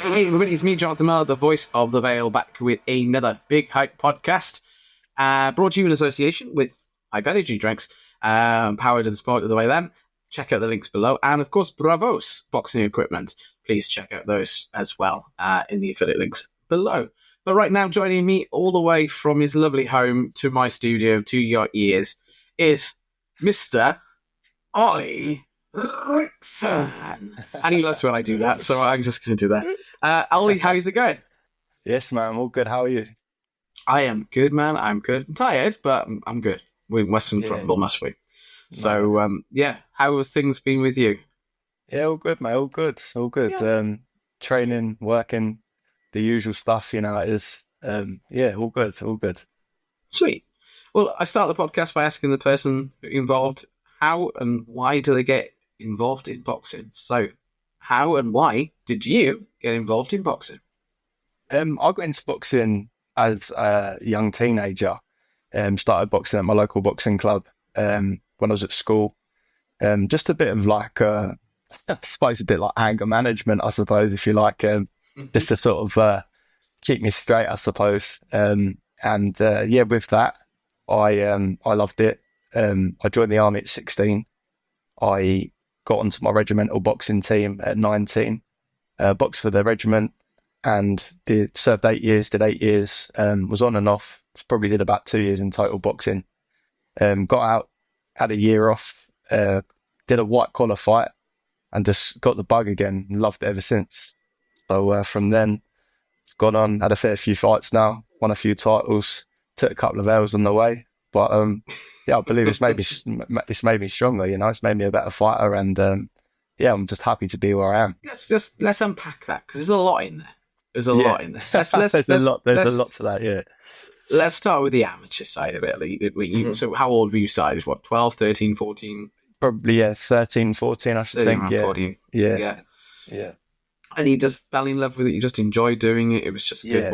Hey everybody, it's me, Jonathan Millard, the voice of the Vale, back with another Big Hype podcast, brought to you in association with Hype Energy Drinks, powered and supported the way them. Check out the links below, and of course, Bravose boxing equipment. Please check out those as well in the affiliate links below. But right now, joining me all the way from his lovely home to my studio, to your ears, is Mr. Oli Rickson. And he loves when I do that, so I'm just going to do that. Oli, how's it going? Yes, man, I'm all good. How are you? I am good, man. I'm good. I'm tired, but I'm good. We mustn't rumble, must we? So, how have things been with you? Yeah, all good, mate. All good. All good. Yeah. Training, working, the usual stuff, you know, it is. All good. All good. Sweet. Well, I start the podcast by asking the person involved, how and why do they get involved in boxing? So, how and why did you get involved in boxing? I got into boxing as a young teenager. Started boxing at my local boxing club when I was at school. Just a bit of like, I suppose a bit like anger management, I suppose, if you like, just to sort of keep me straight, I suppose. With that, I loved it. I joined the army at 16. I got onto my regimental boxing team at 19, boxed for the regiment, and served 8 years, did 8 years, was on and off. Probably did about 2 years in total boxing. Got out, had a year off, did a white collar fight, and just got the bug again. Loved it ever since. So from then, it's gone on, had a fair few fights now, won a few titles, took a couple of L's on the way. But I believe it's made me stronger. You know, it's made me a better fighter, and I'm just happy to be where I am. Let's unpack that, because there's a lot in there. There's a lot in there. There's a lot to that. Yeah. Let's start with the amateur side of it. So how old were you started? What, 12, 13, 14? Probably 13, 14. I should think. Yeah. 14. Yeah. And you just fell in love with it. You just enjoyed doing it. It was just good.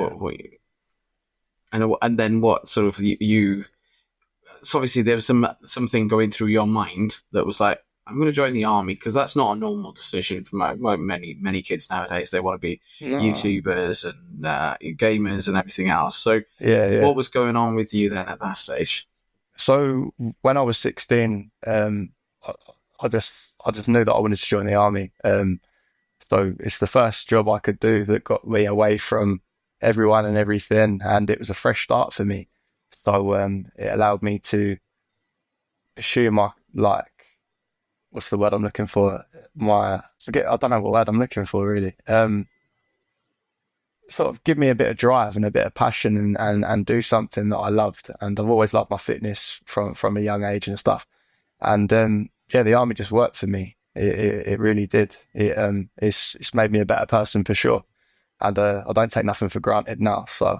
And then what sort of you? So obviously there was something going through your mind that was like, I'm going to join the army, because that's not a normal decision for many kids nowadays. They want to be YouTubers and gamers and everything else. So what was going on with you then at that stage? So when I was 16, I just knew that I wanted to join the army. So it's the first job I could do that got me away from everyone and everything, and it was a fresh start for me. So it allowed me to pursue my, like, what's the word I'm looking for? I don't know what word I'm looking for, really. Sort of give me a bit of drive and a bit of passion and do something that I loved. And I've always loved my fitness from a young age and stuff. And the army just worked for me. It really did. It's made me a better person for sure. And I don't take nothing for granted now. So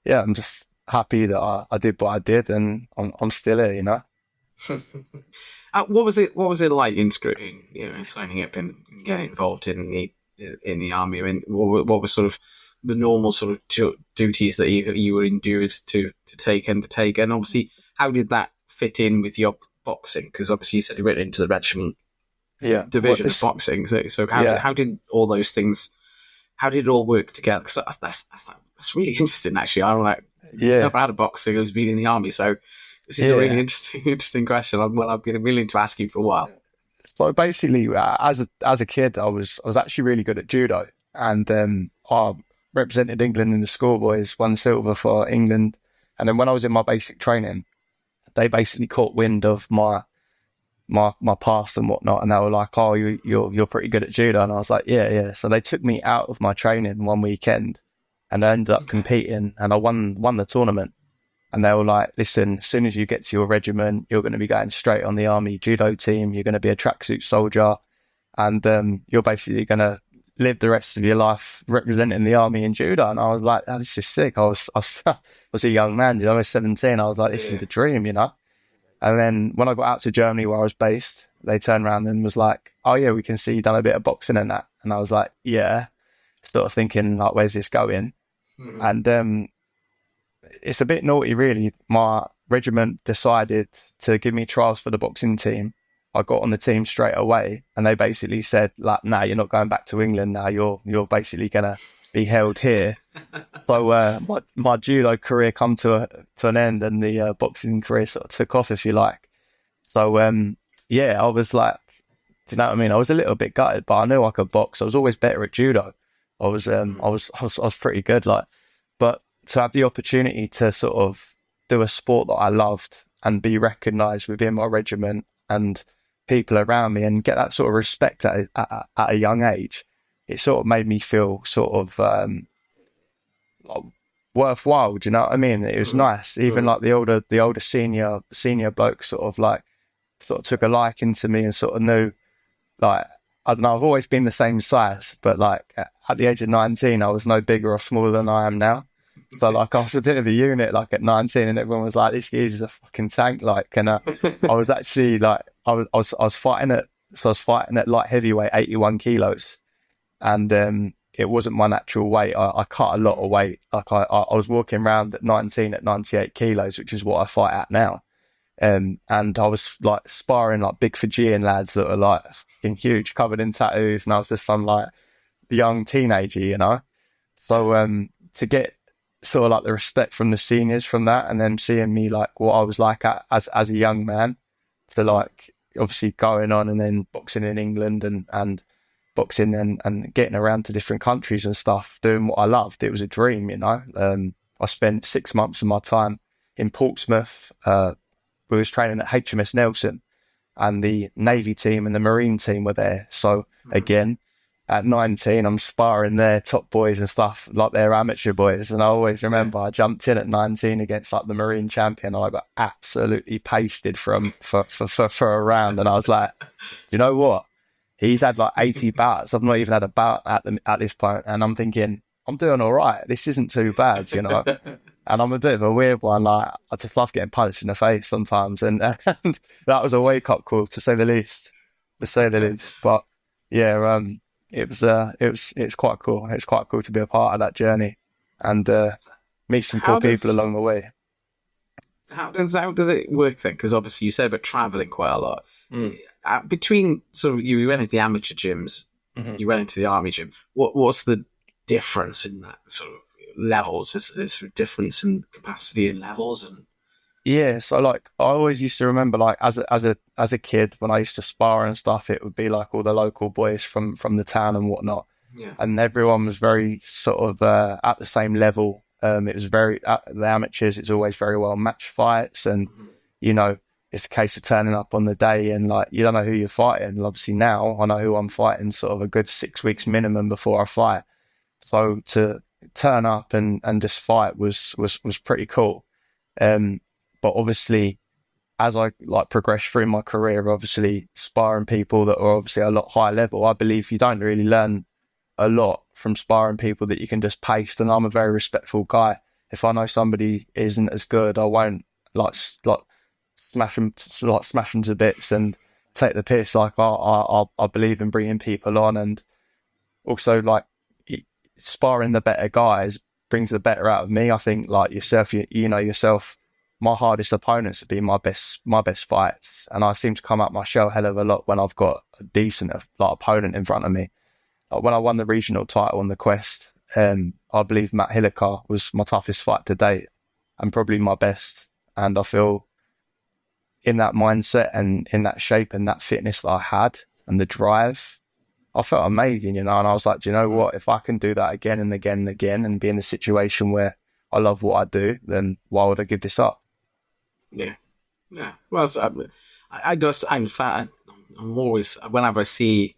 yeah, I'm just happy that I did what I did, and I'm still here, you know. What was it like in signing up and getting involved in the army? I mean, what was sort of the normal sort of duties that you were endured to take, and obviously how did that fit in with your boxing? Because obviously you said you went into the regiment division of boxing. So how did all those things? How did it all work together? Because that's really interesting, actually. I've never had a boxer who's been in the army, so this is a really interesting question. I've been willing to ask you for a while. So basically, as a kid, I was actually really good at judo, and I represented England in the schoolboys, won silver for England. And then when I was in my basic training, they basically caught wind of my past and whatnot, and they were like, "Oh, you're pretty good at judo," and I was like, "Yeah." So they took me out of my training one weekend, and I ended up competing, and I won the tournament. And they were like, "Listen, as soon as you get to your regiment, you're going to be going straight on the army judo team. You're going to be a tracksuit soldier, and you're basically going to live the rest of your life representing the army in judo." And I was like, "Oh, this is sick." I was a young man, you know, I was 17. I was like, "This is the dream," you know. And then when I got out to Germany, where I was based, they turned around and was like, "Oh yeah, we can see you've done a bit of boxing and that." And I was like, "Yeah," sort of thinking like, "Where's this going?" And it's a bit naughty, really. My regiment decided to give me trials for the boxing team, I got on the team straight away, and they basically said, like, "Nah, you're not going back to England now. You're basically gonna be held here." So my judo career come to an end, and the boxing career sort of took off, if you like. So yeah, I was like, do you know what I mean? I was a little bit gutted, but I knew I could box. I was always better at judo. I was pretty good, like, but to have the opportunity to sort of do a sport that I loved and be recognised within my regiment and people around me and get that sort of respect at a young age, it sort of made me feel sort of like worthwhile. Do you know what I mean? It was nice. Even like the older senior bloke sort of took a liking to me and sort of knew, like, I don't know, I've always been the same size, but like at the age of 19, I was no bigger or smaller than I am now. So like I was a bit of a unit like at 19, and everyone was like, "This is a fucking tank." Like, and I was actually like, I was fighting at light heavyweight, 81 kilos, and it wasn't my natural weight. I cut a lot of weight. Like I was walking around at 19 at 98 kilos, which is what I fight at now. And I was like sparring like big Fijian lads that were like fucking huge, covered in tattoos, and I was just some like young teenager, you know. So to get sort of like the respect from the seniors from that, and then seeing me like what I was like as a young man, to like obviously going on and then boxing in England and boxing and getting around to different countries and stuff, doing what I loved. It was a dream, you know. I spent 6 months of my time in Portsmouth. We was training at HMS Nelson, and the Navy team and the Marine team were there. So again, at 19, I'm sparring their top boys and stuff, like their amateur boys. And I always remember I jumped in at 19 against like the Marine champion, and I got absolutely pasted for a round. And I was like, do you know what? He's had like 80 bouts. I've not even had a bout at this point. And I'm thinking, I'm doing all right. This isn't too bad, you know. And I'm a bit of a weird one. Like, I just love getting punched in the face sometimes. And that was a wake-up call, to say the least. But yeah, it's quite cool. It's quite cool to be a part of that journey and meet some cool people along the way. How does it work then? Because obviously you said about traveling quite a lot. Between sort of, you went into the amateur gyms, you went into the army gym. What's the difference in that sort of levels? Is there a difference in capacity and levels? And yeah, so like I always used to remember, like as a kid when I used to spar and stuff, it would be like all the local boys from the town and whatnot, and everyone was very sort of at the same level. It was very the amateurs. It's always very well match fights, and you know, it's a case of turning up on the day and like you don't know who you're fighting. And obviously now I know who I'm fighting sort of a good 6 weeks minimum before I fight. So to turn up and just fight was pretty cool. But obviously, as I like progressed through my career, obviously sparring people that are obviously a lot higher level, I believe you don't really learn a lot from sparring people that you can just paste. And I'm a very respectful guy. If I know somebody isn't as good, I won't like smash them to bits and take the piss. Like I believe in bringing people on, and also like sparring the better guys brings the better out of me. I think like yourself, you know yourself. My hardest opponents have been my best fights, and I seem to come out my shell a hell of a lot when I've got a decent opponent in front of me. Like when I won the regional title on the Quest, I believe Matt Hilliker was my toughest fight to date and probably my best. And I feel in that mindset and in that shape and that fitness that I had and the drive, I felt amazing, you know. And I was like, do you know what? If I can do that again and again and again and be in a situation where I love what I do, then why would I give this up? Yeah. Well, I'm always, whenever I see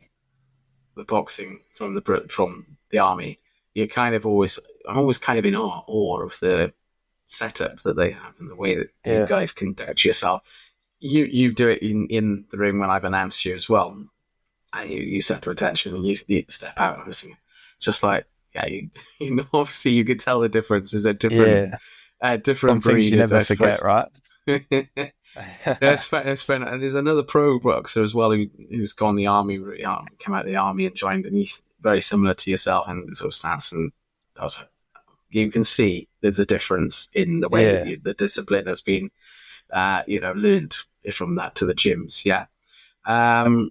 the boxing from the army, I'm always kind of in awe of the setup that they have and the way that you guys conduct yourself. You do it in the ring when I've announced you as well. And you set to attention and you step out. Obviously, just like obviously you could tell the difference is a different. Different Some things you never forget, right? That's fair. And there's another pro boxer as well who's gone the army, came out of the army and joined, and he's very similar to yourself and sort of stance. And you can see there's a difference in the way the discipline has been, learned from that to the gyms. Yeah. So,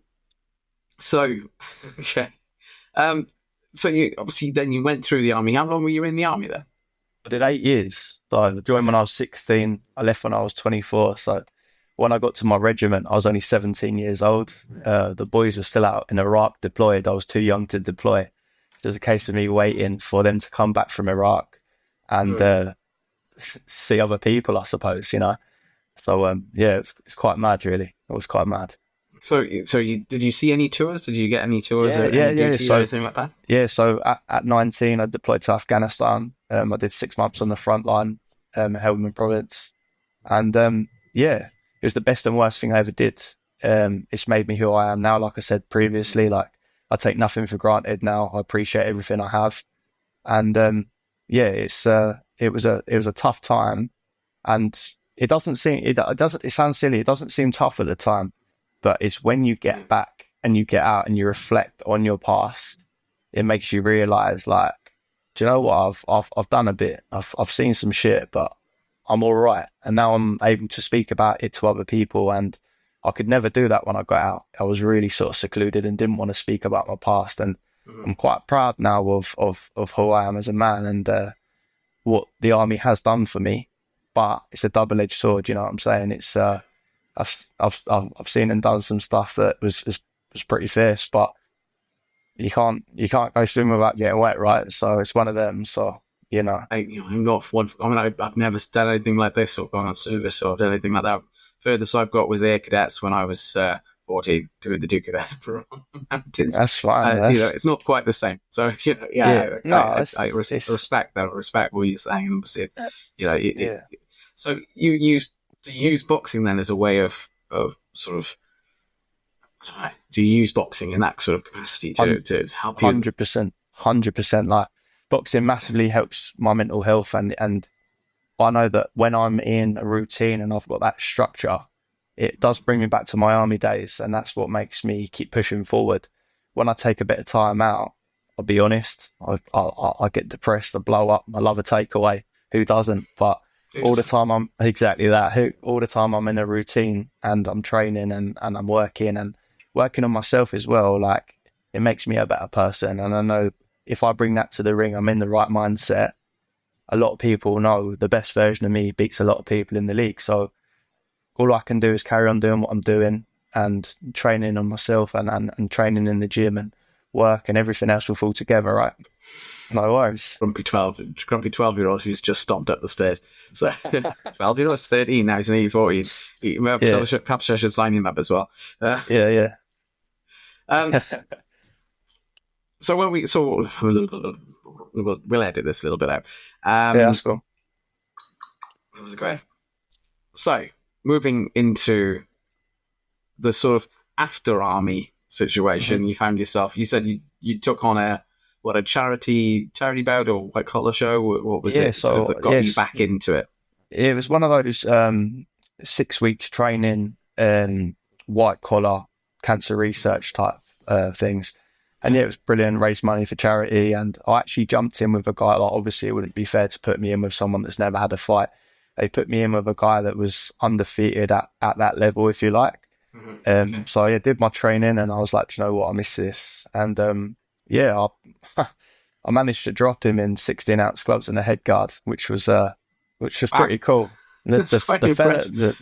okay. So you obviously then you went through the army. How long were you in the army then? I did 8 years. So I joined when I was 16. I left when I was 24. So when I got to my regiment, I was only 17 years old. The boys were still out in Iraq deployed. I was too young to deploy. So it was a case of me waiting for them to come back from Iraq and see other people, I suppose, you know. So, it's quite mad, really. It was quite mad. So did you see any tours? Did you get any tours? Yeah. Duty or anything like that? Yeah, so at 19, I deployed to Afghanistan. I did 6 months on the front line, Helmand province. And, it was the best and worst thing I ever did. It's made me who I am now. Like I said previously, like I take nothing for granted now. I appreciate everything I have. And, it was a tough time. And it sounds silly. It doesn't seem tough at the time, but it's when you get back and you get out and you reflect on your past, it makes you realize, like, do you know what? I've done a bit. I've seen some shit, but I'm all right. And now I'm able to speak about it to other people. And I could never do that when I got out. I was really sort of secluded and didn't want to speak about my past. And I'm quite proud now of who I am as a man and what the army has done for me. But it's a double-edged sword, you know what I'm saying? It's I've seen and done some stuff that was pretty fierce, but you can't go swimming without getting wet, right? So it's one of them. So you know, I'm not one. I mean, I've never done anything like this or gone on service or done anything like that. Furthest I've got was Air Cadets when I was 14, doing the Duke of Edinburgh mountains. That's fine. It's not quite the same. So I respect that. I respect what you're saying. Obviously, so you use boxing then as a way of sort of, I don't know, do you use boxing in that sort of capacity to help you? 100%. Like boxing massively helps my mental health, and I know that when I'm in a routine and I've got that structure, it does bring me back to my army days, and that's what makes me keep pushing forward. When I take a bit of time out, I'll be honest, I get depressed, I blow up, I love a takeaway. Who doesn't? But all the time I'm in a routine and I'm training and I'm working on myself as well. Like, it makes me a better person. And I know if I bring that to the ring, I'm in the right mindset. A lot of people know the best version of me beats a lot of people in the league. So all I can do is carry on doing what I'm doing and training on myself and training in the gym and work, and everything else will fall together, right? No worries. Grumpy 12-year-old who's just stomped up the stairs. So 12-year-old is 13 now. He's an 40. Perhaps I should sign him up as well. Yeah. So when we'll edit this a little bit out. That's cool. That was great. So moving into the sort of after army situation, you found yourself. You said you took on a charity bout or white collar show. What was it that got you back into it? It was one of those 6 weeks training, white collar cancer research type things. And it was brilliant, raised money for charity. And I actually jumped in with a guy, like, obviously it wouldn't be fair to put me in with someone that's never had a fight. They put me in with a guy that was undefeated at that level, if you like. So I did my training and I was like, you know what, I miss this. And I managed to drop him in 16-ounce gloves and a head guard, which was pretty cool. The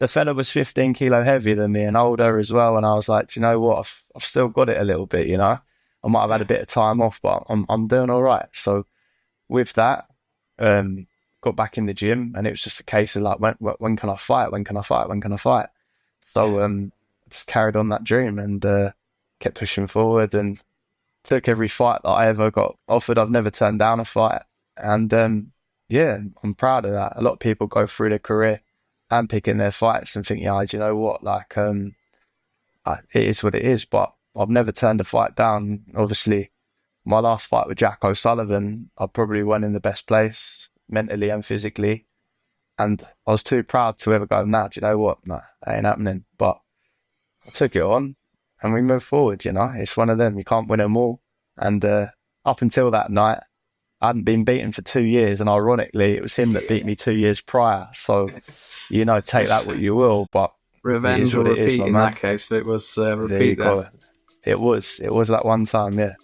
fella was 15 kilo heavier than me and older as well. And I was like, you know what, I've still got it a little bit, you know. I might have had a bit of time off, but I'm doing all right. So with that, got back in the gym, and it was just a case of like, when can I fight? When can I fight? So just carried on that dream and kept pushing forward and took every fight that I ever got offered. I've never turned down a fight. And I'm proud of that. A lot of people go through their career and picking their fights and think, do you know what? Like, it is what it is, but I've never turned a fight down. Obviously, my last fight with Jack O'Sullivan, I probably went in the best place mentally and physically. And I was too proud to ever go, do you know what? No, that ain't happening. But I took it on and we moved forward, you know. It's one of them. You can't win them all. And up until that night, I hadn't been beaten for 2 years. And ironically, it was him that beat me 2 years prior. So, take that what you will. But Revenge or what it is, repeat my in man. that case, but it was There you repeat there. go. It was that one time, yeah.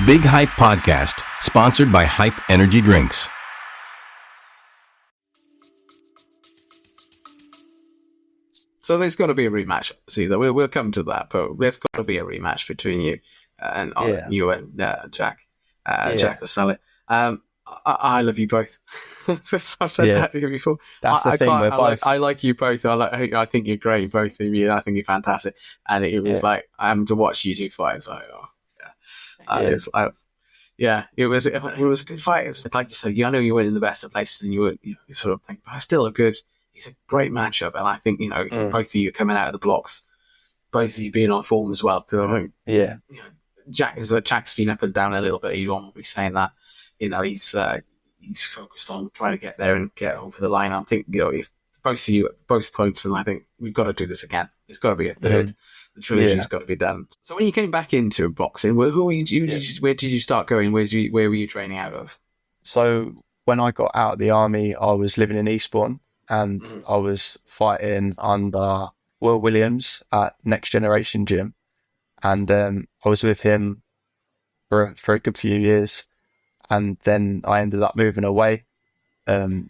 Big Hype Podcast, sponsored by Hype Energy Drinks. So there's got to be a rematch. See, we'll come to that, but there's got to be a rematch between you and you and Jack. Jack O'Sullivan. I love you both. I've said that to you before. That's the thing. I like you both. I think you're great, both of you. I think you're fantastic. And it was like to watch you two fight. It's like, it was a good fight. It's like you said, I know you weren't in the best of places, and you sort of think, but still it's a great matchup. And I think both of you coming out of the blocks, both of you being on form as well. Because I think Jack's been up and down a little bit. You won't be saying that. He's focused on trying to get there and get over the line. I think if both of you at both points, and I think we've got to do this again. There's got to be a third. The trilogy's got to be done. So when you came back into boxing, where did you start going? Where were you training out of? So when I got out of the army, I was living in Eastbourne, and I was fighting under Will Williams at Next Generation Gym, and I was with him for a good few years, and then I ended up moving away,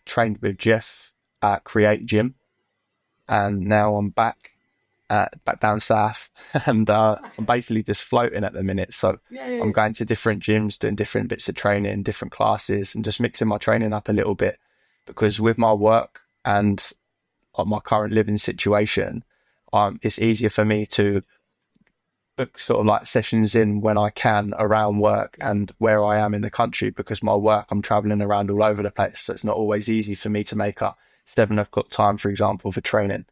trained with Jeff at Create Gym, and now I'm back down south, and I'm basically just floating at the minute. So I'm going to different gyms, doing different bits of training, different classes, and just mixing my training up a little bit, because with my work and my current living situation, it's easier for me to book sort of like sessions in when I can around work and where I am in the country, because my work, I'm traveling around all over the place. So it's not always easy for me to make up 7 o'clock time, for example, for training.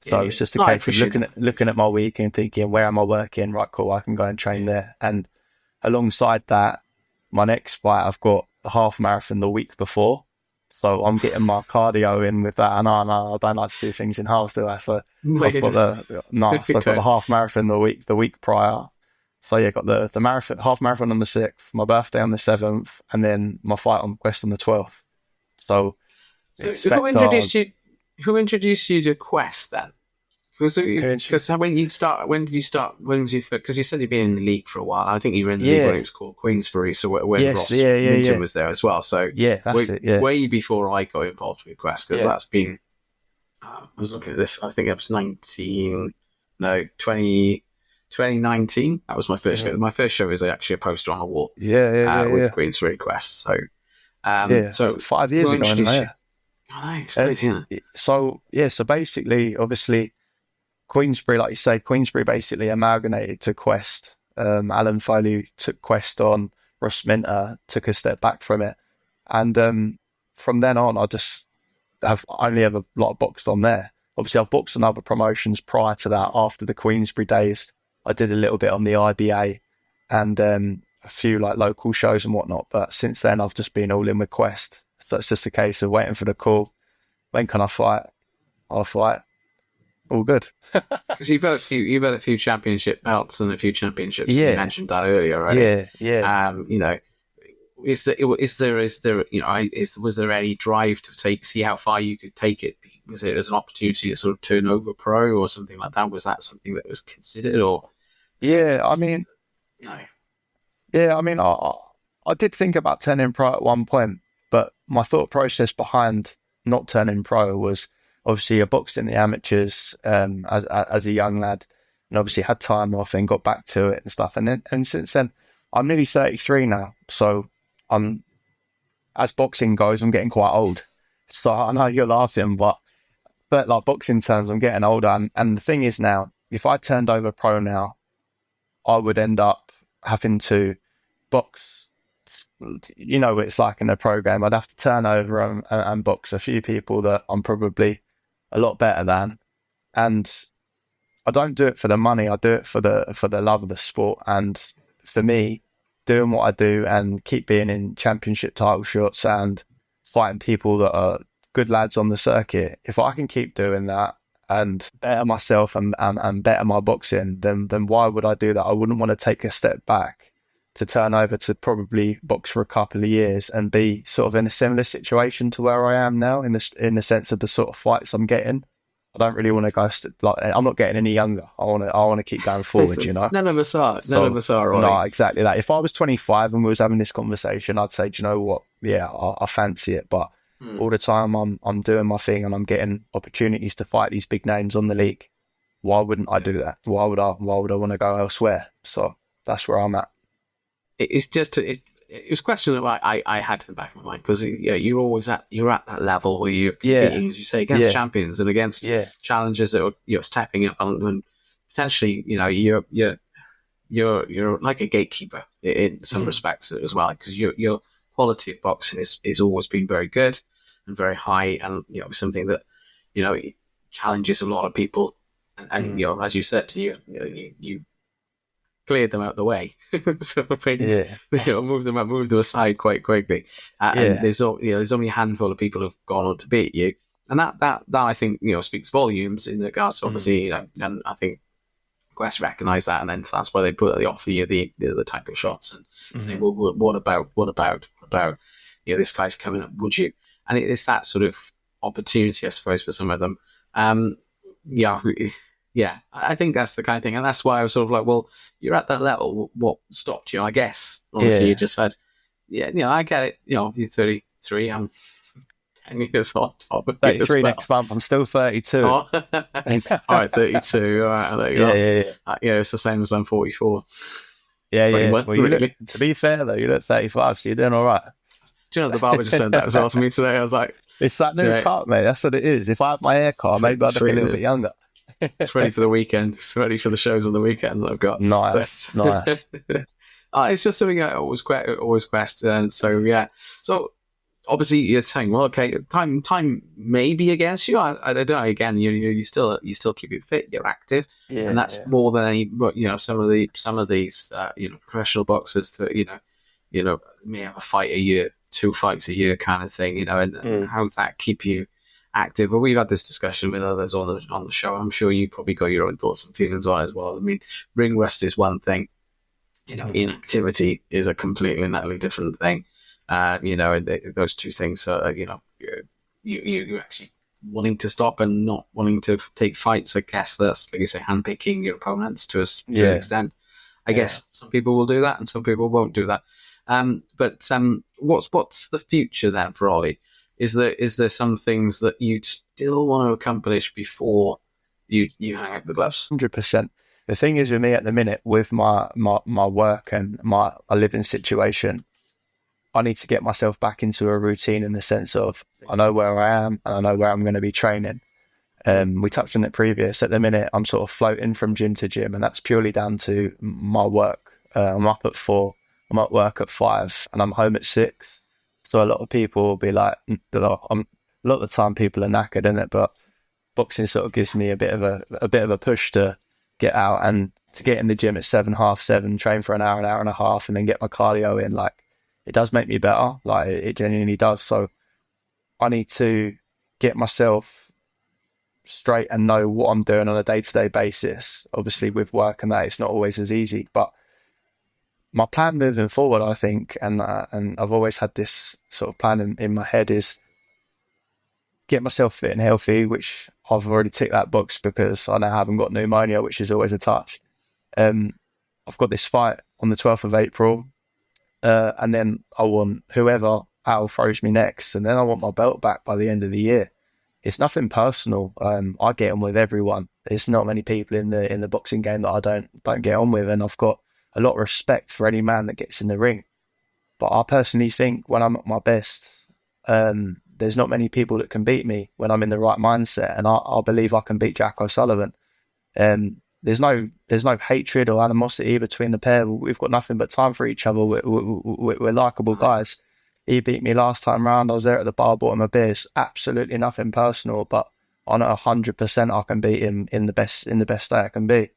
So it's just a case of looking at my week and thinking, where am I working? Right, cool, I can go and train there. And alongside that, my next fight, I've got the half marathon the week before. So I'm getting my cardio in with that. And I don't like to do things in halves, do I? So I've got the half marathon the week prior. So yeah, got the marathon, half marathon on the 6th, my birthday on the 7th, and then my fight on Quest on the 12th. So who introduced you to Quest then? Because when did you start? Because you said you'd been in the league for a while. I think you were in the league when it was called Queensbury. So when Ross Newton was there as well. So way before I got involved with Quest, because that's been. I was looking at this. I think it was 2019. That was my first show. My first show was actually a poster on a wall. With Queensbury Quest. So so 5 years ago. It's crazy, isn't it? So basically, obviously, Queensbury, like you say, Queensbury basically amalgamated to Quest. Alan Foley took Quest on, Ross Minter took a step back from it. And from then on, I just have only ever boxed on there. Obviously, I've boxed on other promotions prior to that. After the Queensbury days, I did a little bit on the IBA and a few local shows and whatnot. But since then, I've just been all in with Quest. So it's just a case of waiting for the call. When can I fight? I'll fight. All good. Because you've had a few championship belts and a few championships. You mentioned that earlier, right? Was there any drive to see how far you could take it? Was it as an opportunity to sort of turn over pro or something like that? Was that something that was considered, or? I did think about turning pro at one point, but my thought process behind not turning pro was, obviously I boxed in the amateurs as a young lad, and obviously had time off and got back to it and stuff. And since then, I'm nearly 33 now, so as boxing goes, I'm getting quite old. So I know you're laughing, but like boxing terms, I'm getting older. And the thing is now, if I turned over pro now, I would end up having to box. You know what it's like in a program. I'd have to turn over and box a few people that I'm probably a lot better than. And I don't do it for the money. I do it for the love of the sport. And for me, doing what I do and keep being in championship title shots and fighting people that are good lads on the circuit, if I can keep doing that and better myself and better my boxing, then why would I do that? I wouldn't want to take a step back to turn over to probably box for a couple of years and be sort of in a similar situation to where I am now in the sense of the sort of fights I'm getting. I don't really want to go I'm not getting any younger. I want to keep going forward, you know. None of us are. None of us are. Right? No, exactly that. If I was 25 and we was having this conversation, I'd say, do you know what? Yeah, I fancy it. But all the time I'm doing my thing and I'm getting opportunities to fight these big names on the league. Why wouldn't I do that? Why would I want to go elsewhere? So that's where I'm at. It's just it was a question that I had in the back of my mind, because you're at that level where you're competing, as you say, against champions and against challengers that are stepping up and potentially, you know, you're like a gatekeeper in some respects as well, because your quality of boxing is always been very good and very high, and you know, something that, you know, challenges a lot of people, and you know, as you said, you cleared them out of the way, sort of things. You know, move them aside quite quickly. And there's only a handful of people who've gone on to beat you, and that I think, you know, speaks volumes in regards to, obviously, you know, and I think Quest recognise that, and then so that's why they offer you the type of shots and say, well, what about you know, this guy's coming up, would you? And it's that sort of opportunity, I suppose, for some of them. Yeah, I think that's the kind of thing. And that's why I was sort of like, well, you're at that level. What stopped you? I guess, obviously, you just said, yeah, you know, I get it. You know, you're 33. I'm 10 years on top of 33 next month. I'm still 32. Oh. All right, 32. All right, there you go. Yeah, it's the same as I'm 44. Yeah. Well, really. To be fair, though, you look 35, so you're doing all right. Do you know, the barber just said that as well to me today? I was like, it's that new cut, mate. That's what it is. If I had my hair cut, maybe I'd look a little bit younger. It's ready for the weekend. It's ready for the shows on the weekend that I've got. Nice. It's just something I always question. And so, yeah. So, obviously, you're saying, well, okay, time may be against you. I don't know. Again, you still keep it fit. You're active, and that's more than any. But you know, some of these you know, professional boxers that you know may have a fight a year, 2 fights a year, kind of thing. You know, and how does that keep you active? Well, we've had this discussion with others on the show. I'm sure you probably got your own thoughts and feelings on it as well. I mean, ring rust is one thing. You know, inactivity is a completely and utterly different thing. You know, those two things are, you know, you actually wanting to stop and not wanting to take fights. I guess that's, like you say, handpicking your opponents to an extent. I guess some people will do that and some people won't do that. But what's the future then for Oli? Is there some things that you'd still want to accomplish before you hang up the gloves? 100%. The thing is with me at the minute, with my work and my living situation, I need to get myself back into a routine in the sense of I know where I am and I know where I'm going to be training. We touched on it previous. At the minute, I'm sort of floating from gym to gym, and that's purely down to my work. I'm up at 4, I'm at work at 5, and I'm home at 6. So a lot of people will be like, a lot of the time people are knackered, innit? But boxing sort of gives me a bit of a push to get out and to get in the gym at 7, half 7, train for an hour and a half, and then get my cardio in. Like, it does make me better. Like, it genuinely does. So I need to get myself straight and know what I'm doing on a day-to-day basis. Obviously, with work and that, it's not always as easy, but my plan moving forward, I think, and I've always had this sort of plan in my head, is get myself fit and healthy, which I've already ticked that box because I now haven't got pneumonia, which is always a touch. I've got this fight on the 12th of April, and then I want whoever Al throws me next, and then I want my belt back by the end of the year. It's nothing personal. I get on with everyone. There's not many people in the boxing game that I don't get on with, and I've got a lot of respect for any man that gets in the ring. But I personally think when I'm at my best, there's not many people that can beat me when I'm in the right mindset, and I believe I can beat Jack O'Sullivan. There's no hatred or animosity between the pair. We've got nothing but time for each other. We're likeable guys. He beat me last time round. I was there at the bar, bought him a beer. It's absolutely nothing personal, but I know 100% I can beat him in the best day I can be.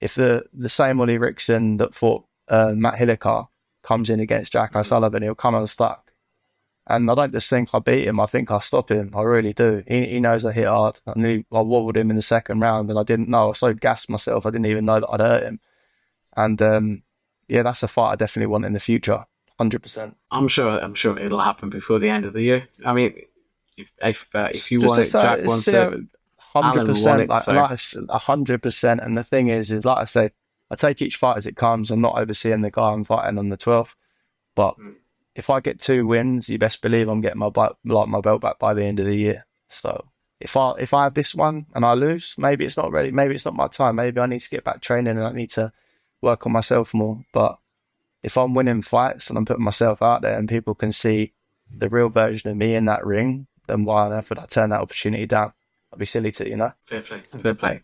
If the same Oli Rickson that fought Matt Hilliker comes in against Jack O'Sullivan, he'll come unstuck. And I don't just think I beat him. I think I stop him. I really do. He knows I hit hard. I knew I wobbled him in the second round, and I didn't know. I was so gassed myself. I didn't even know that I'd hurt him. And yeah, that's a fight I definitely want in the future. 100%. I'm sure it'll happen before the end of the year. I mean, if you want it, Jack wants it. 100%, like 100%. And the thing is like I say, I take each fight as it comes. I'm not overseeing the guy I'm fighting on the 12th, but if I get 2 wins, you best believe I'm getting my belt back by the end of the year. So if I have this one and I lose, maybe it's not ready. Maybe it's not my time. Maybe I need to get back training and I need to work on myself more. But if I'm winning fights and I'm putting myself out there and people can see the real version of me in that ring, then why on earth would I turn that opportunity down? I'd be silly to, Fair play.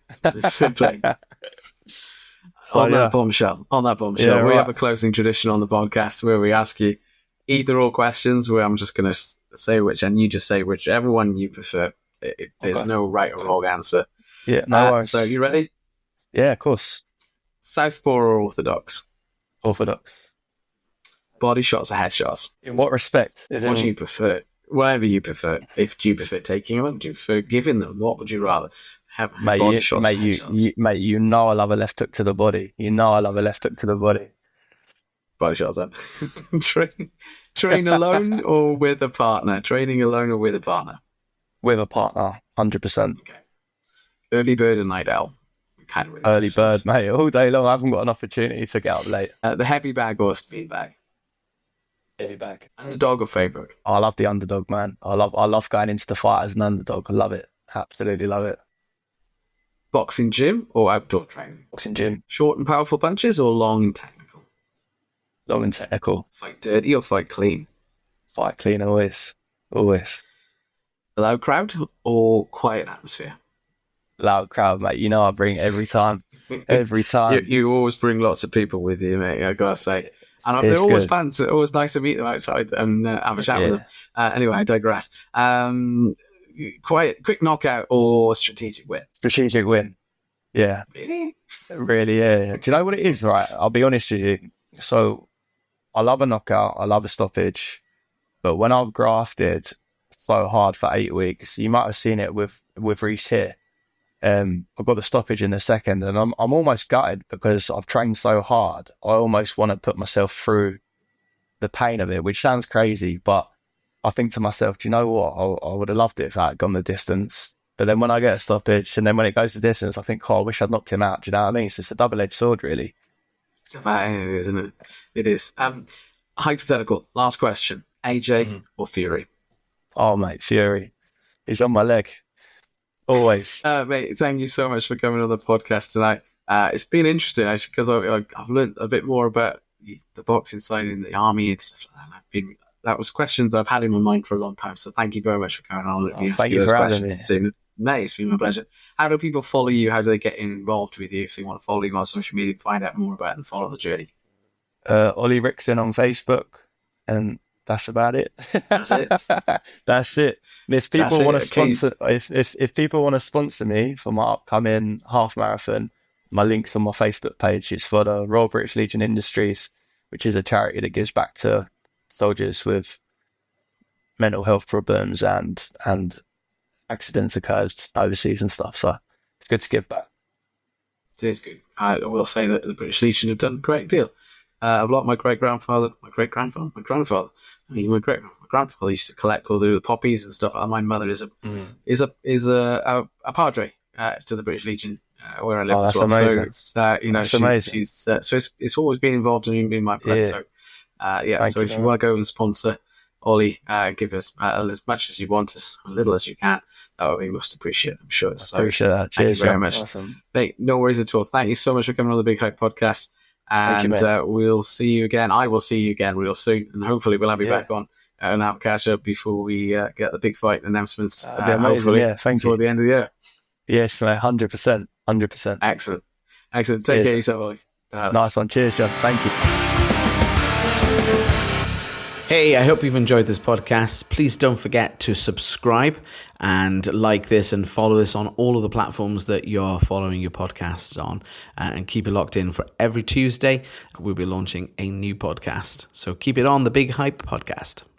On that bombshell, Yeah, we have a closing tradition on the podcast where we ask you either or questions where I'm just going to say which, and you just say whichever one you prefer. There's no right or wrong answer. Yeah, no worries. So you ready? Yeah, of course. Southpaw or orthodox? Orthodox. Body shots or headshots? In what respect? What do you prefer? Whatever you prefer. Do you prefer taking them? Do you prefer giving them? What would you rather have? Body shots or headshots? Mate, you know I love a left hook to the body. Body shots then. Train alone or with a partner? Training alone or with a partner? With a partner, 100%. Okay. Early bird and night owl. Early bird, mate. All day long, I haven't got an opportunity to get up late. The heavy bag or speed bag? Heavy bag. Underdog or favourite? I love the underdog, man. I love going into the fight as an underdog. I love it. Absolutely love it. Boxing gym or outdoor training? Boxing gym. Short and powerful punches or long and technical? Long and technical. Fight dirty or fight clean? Fight clean, always. Always. Loud crowd or quiet atmosphere? Loud crowd, mate. You know I bring it every time. Every time. You always bring lots of people with you, mate, I gotta say. And they're always fans. It's always nice to meet them outside and have a chat with them. Anyway, I digress. Quick knockout or strategic win? Strategic win. Yeah. Really, yeah. Do you know what it is, right? I'll be honest with you. So, I love a knockout. I love a stoppage. But when I've grafted so hard for 8 weeks, you might have seen it with Reese here. I've got the stoppage in a second and I'm almost gutted because I've trained so hard. I almost want to put myself through the pain of it, which sounds crazy, but I think to myself, do you know what? I would have loved it if I had gone the distance. But then when I get a stoppage and then when it goes the distance, I think, I wish I'd knocked him out. Do you know what I mean? It's just a double-edged sword, really. It's about it, isn't it? It is. Hypothetical. Last question. AJ or Fury? Oh, mate, Fury. He's on my leg. Always. Mate, thank you so much for coming on the podcast tonight. It's been interesting, actually, because I've learned a bit more about the boxing side in the army and stuff like that. That was questions I've had in my mind for a long time, so thank you very much for coming on. Thank you for having me. Mate, it's been my pleasure. How do people follow you? How do they get involved with you if they want to follow you on social media, find out more about it and follow the journey? Oli Rickson on Facebook, and that's about it. That's it. That's it. If people want to sponsor, if people want to sponsor me for my upcoming half marathon, my link's on my Facebook page. It's for the Royal British Legion Industries, which is a charity that gives back to soldiers with mental health problems and accidents occurred overseas and stuff. So it's good to give back. It is good. I will say that the British Legion have done a great deal. I've lost my grandfather. My grandfather used to collect all the poppies and stuff. My mother is a padre to the British Legion where I live as well. Amazing. So it's amazing. So it's always been involved in my plan. Yeah. So if you want to go and sponsor Oli, give us as much as you want, as little as you can. That would be most appreciated, I'm sure. So, appreciate that. Cheers, thank you very much. Awesome. Mate, no worries at all. Thank you so much for coming on the Big Hype Podcast. And we'll see you again. I will see you again real soon. And hopefully we'll have you back on and have a catch up before we get the big fight announcements. Hopefully before the end of the year. Yes, mate. 100%. 100%. Excellent. Take care of yourself, Oli. Nice one. Cheers, John. Thank you. Hey, I hope you've enjoyed this podcast. Please don't forget to subscribe and like this and follow this on all of the platforms that you're following your podcasts on, and keep it locked in for every Tuesday. We'll be launching a new podcast. So keep it on the Big Hype Podcast.